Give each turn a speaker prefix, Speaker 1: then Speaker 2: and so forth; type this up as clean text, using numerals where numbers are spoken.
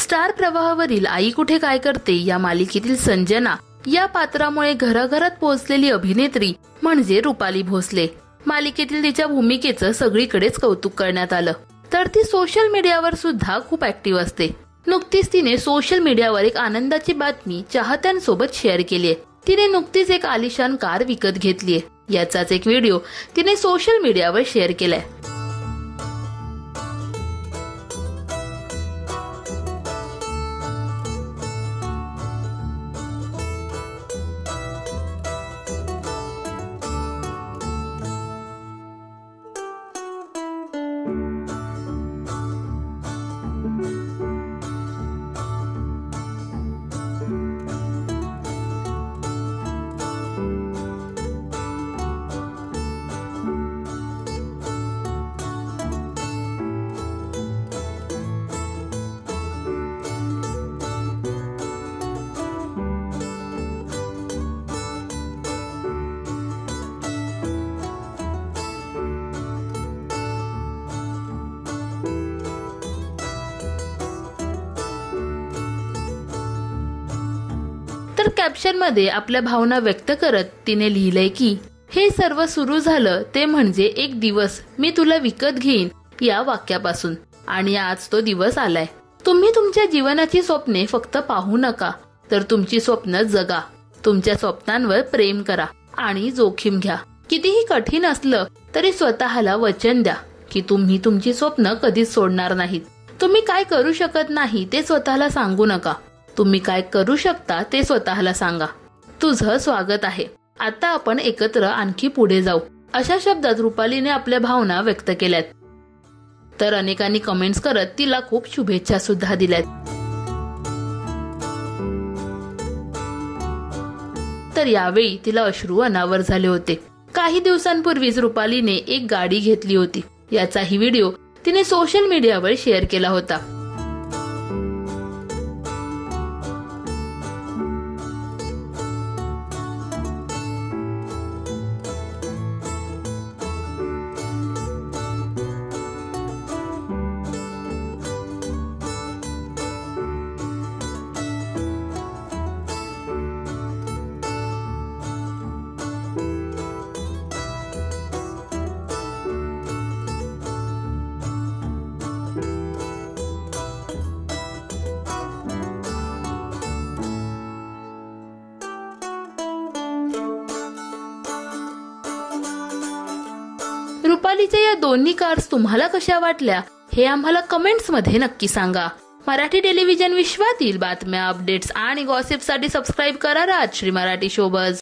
Speaker 1: Star प्रवाहावरील आई कुठे काय करते या मालिकेतील संजना या पात्रामुळे घराघरात पोहोचलेली अभिनेत्री म्हणजे रुपाली भोसले। मालिकेतील तिच्या भूमिकेचं सगळीकडेच कौतुक करण्यात आलं, तर ती सोशल मीडियावर सुद्धा खूप ऍक्टिव्ह असते। नुकतीच तिने सोशल मीडियावर एक आनंदाची बातमी चाहत्यांसोबत शेअर केली आहे। तिने नुकतीच एक आलिशान कार विकत घेतलीये, याचाच एक व्हिडिओ तिने सोशल मीडियावर शेअर केलाय। तर कॅप्शन मध्ये आपल्या भावना व्यक्त करत तिने लिहिलंय की हे सर्व सुरू झालं ते म्हणजे एक दिवस मी तुला विकत घेईन या वाक्यापासून, आणि आज तो दिवस आलाय। तुम्ही तुमच्या जीवनाची स्वप्ने फक्त पाहू नका, तर तुमची स्वप्न जगा। तुमच्या स्वप्नांवर प्रेम करा आणि जोखीम घ्या। कितीही कठीण असलं तरी स्वतःला वचन द्या की तुम्ही तुमची स्वप्न कधीच सोडणार नाहीत। तुम्ही काय करू शकत नाही ते स्वतःला सांगू नका, तुम्ही काय करू शकता ते स्वतःला सांगा। तुझं स्वागत आहे, आता आपण एकत्र आणखी पुढे जाऊ, अशा शब्दात रुपालीने आपल्या भावना व्यक्त केल्यात। तर अनेकांनी कमेंट्स करत तिला खूप शुभेच्छा सुद्धा दिल्यात। तर यावेळी तिला अश्रू अनावर झाले होते। काही दिवसांपूर्वीच रुपालीने एक गाडी घेतली होती, याचाही व्हिडिओ तिने सोशल मीडियावर शेअर केला होता। रुपालीच्या या दोन्ही कार्स तुम्हाला कशा वाटल्या हे आम्हाला कमेंट्स मध्ये नक्की सांगा। मराठी टेलिव्हिजन विश्वातील बातम्या, अपडेट्स आणि गॉसिपसाठी सबस्क्राईब करा राजश्री मराठी शोबज।